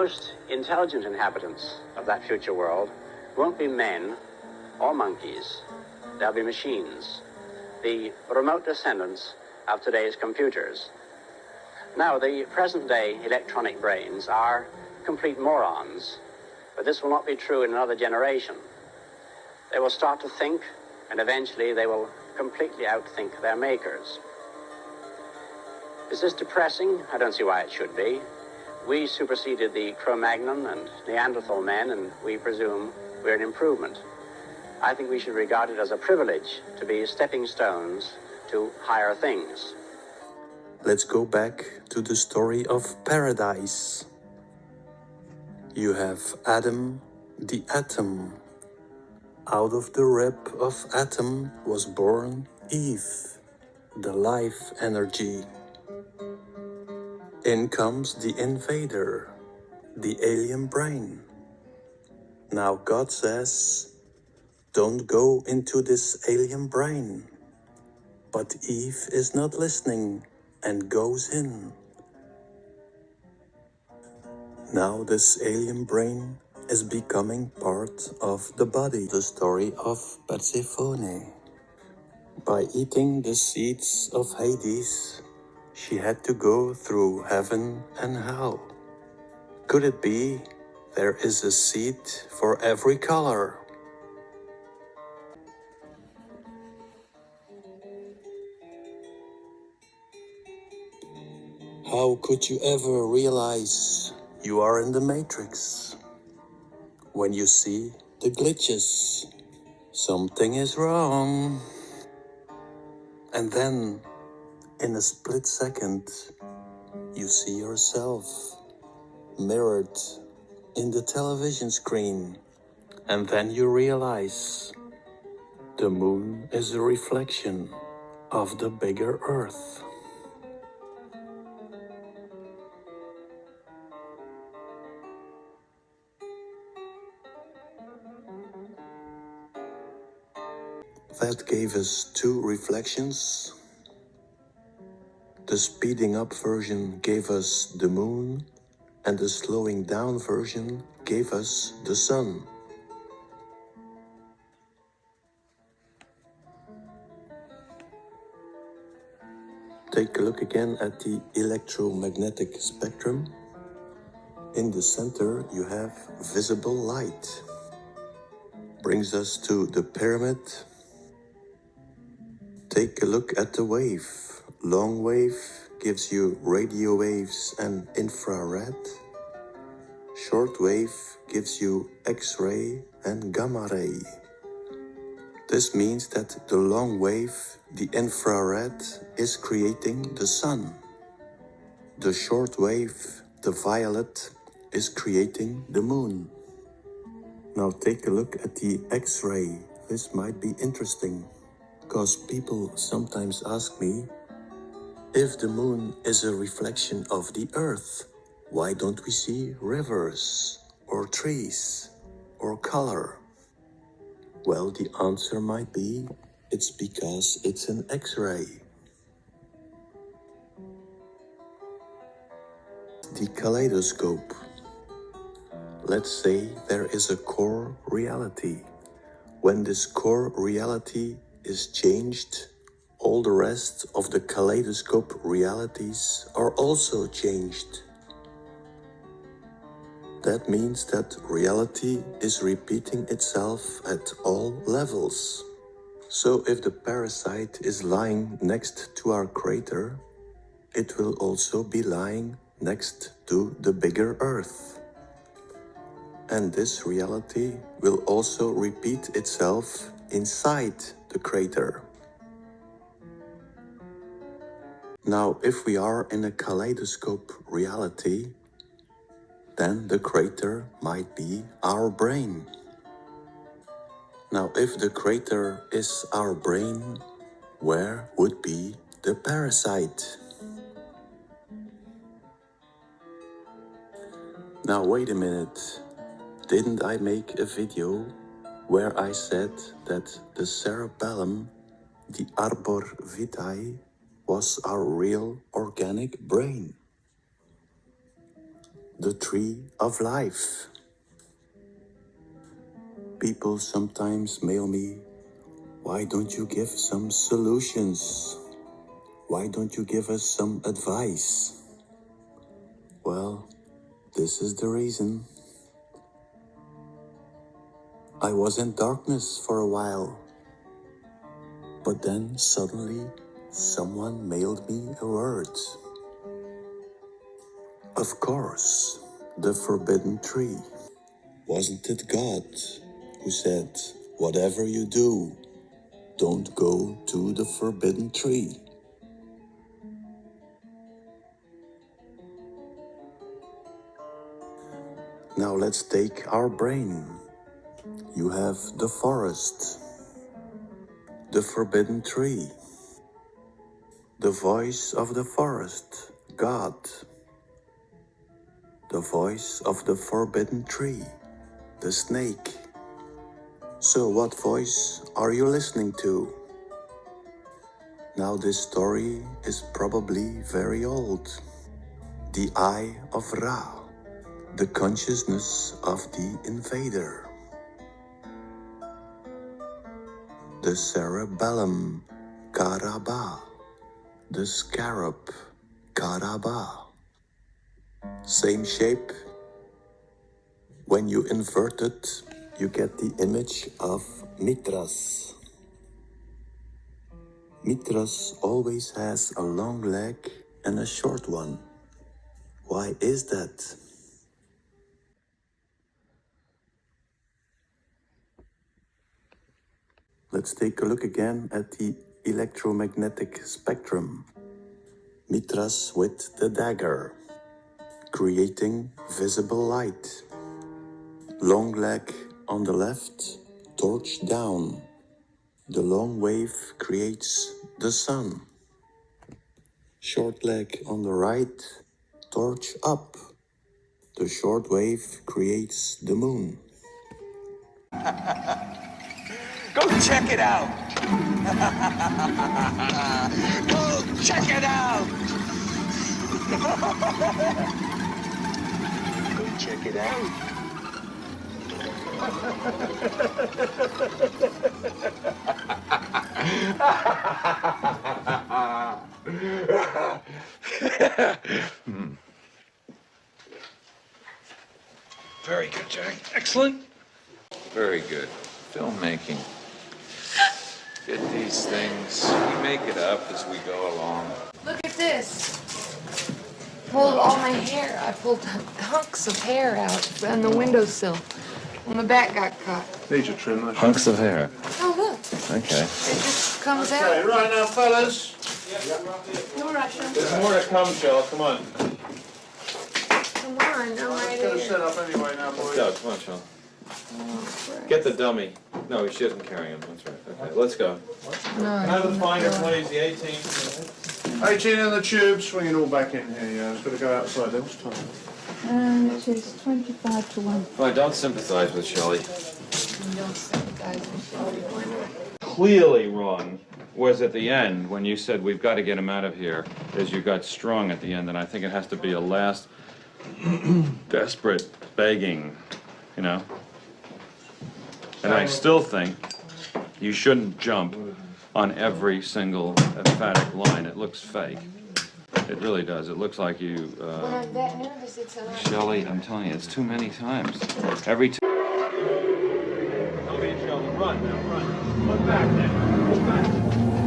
most intelligent inhabitants of that future world won't be men or monkeys. They'll be machines, the remote descendants of today's computers. Now, the present-day electronic brains are complete morons, but this will not be true in another generation. They will start to think, and eventually they will completely outthink their makers. Is this depressing? I don't see why it should be. We superseded the Cro-Magnon and Neanderthal men, and we presume we're an improvement. I think we should regard it as a privilege to be stepping stones to higher things. Let's go back to the story of paradise. You have Adam, the atom. Out of the rib of Adam was born Eve, the life energy. In comes the invader, the alien brain. Now God says, don't go into this alien brain. But Eve is not listening and goes in. Now this alien brain is becoming part of the body. The story of Persephone. By eating the seeds of Hades, she had to go through heaven and hell. Could it be there is a seed for every color? How could you ever realize you are in the matrix? When you see the glitches, something is wrong. And then, in a split second, you see yourself mirrored in the television screen. And then you realize the moon is a reflection of the bigger Earth. That gave us two reflections. The speeding up version gave us the moon, and the slowing down version gave us the sun. Take a look again at the electromagnetic spectrum. In the center you have visible light. Brings us to the pyramid. Take a look at the wave. Long wave gives you radio waves and infrared. Short wave gives you X-ray and gamma ray. This means that the long wave, the infrared, is creating the sun. The short wave, the violet, is creating the moon. Now take a look at the X-ray. This might be interesting, because people sometimes ask me, if the moon is a reflection of the earth, why don't we see rivers, or trees, or color? Well, the answer might be, it's because it's an X-ray. The kaleidoscope. Let's say there is a core reality. When this core reality is changed, all the rest of the kaleidoscope realities are also changed. That means that reality is repeating itself at all levels. So if the parasite is lying next to our crater, it will also be lying next to the bigger Earth. And this reality will also repeat itself inside the crater. Now, if we are in a kaleidoscope reality, then the crater might be our brain. Now, if the crater is our brain, where would be the parasite? Now, wait a minute. Didn't I make a video where I said that the cerebellum, the arbor vitae, was our real organic brain? the tree of life. People sometimes mail me, why don't you give some solutions? Why don't you give us some advice? Well, this is the reason. I was in darkness for a while, but then suddenly someone mailed me a word. Of course, the forbidden tree. Wasn't it God who said, whatever you do, don't go to the forbidden tree? Now let's take our brain. You have the forest, the forbidden tree, the voice of the forest, God, the voice of the forbidden tree, the snake. So what voice are you listening to? Now this story is probably very old. The Eye of Ra, the consciousness of the invader. The cerebellum, Karaba, the scarab, Karaba. Same shape. When you invert it, you get the image of Mithras. Mithras always has a long leg and a short one. Why is that? Let's take a look again at the electromagnetic spectrum. Mithras with the dagger, creating visible light. Long leg on the left, torch down. The long wave creates the sun. Short leg on the right, torch up. The short wave creates the moon. Go check it out. Go check it out. Go check it out. Very good, Jack. Excellent. Very good. Filmmaking. Get these things. We make it up as we go along. Look at this. Pulled all my hair. I pulled hunks of hair out on the windowsill when the bat got caught. Need your trim. Hunks of hair. Oh, look. Okay. It just comes Okay, out. right now, fellas. No rushing. There's more to come, Charles. Come on. Come on, I'm right Get here. set up anyway now, boys. Go, come on, Sean. Oh, Get the dummy. No, she doesn't carry him. That's right. Okay, let's go. no, Have a finder, please. The 18. 18 in the tube. Swing it all back in here. Yeah, it's got to go outside. There was time. It is 25 to 1. Fine, don't sympathize with Shelley. Don't sympathize with Shelby. Clearly wrong was at the end when you said we've got to get him out of here, as you got strong at the end, and I think it has to be a last desperate begging, you know? And I still think you shouldn't jump on every single emphatic line. It looks fake. It really does. It looks like you, When I'm that nervous, it's a... Shelley, I'm telling you, it's too many times. Every time. Run now, run. Look back now. Look back.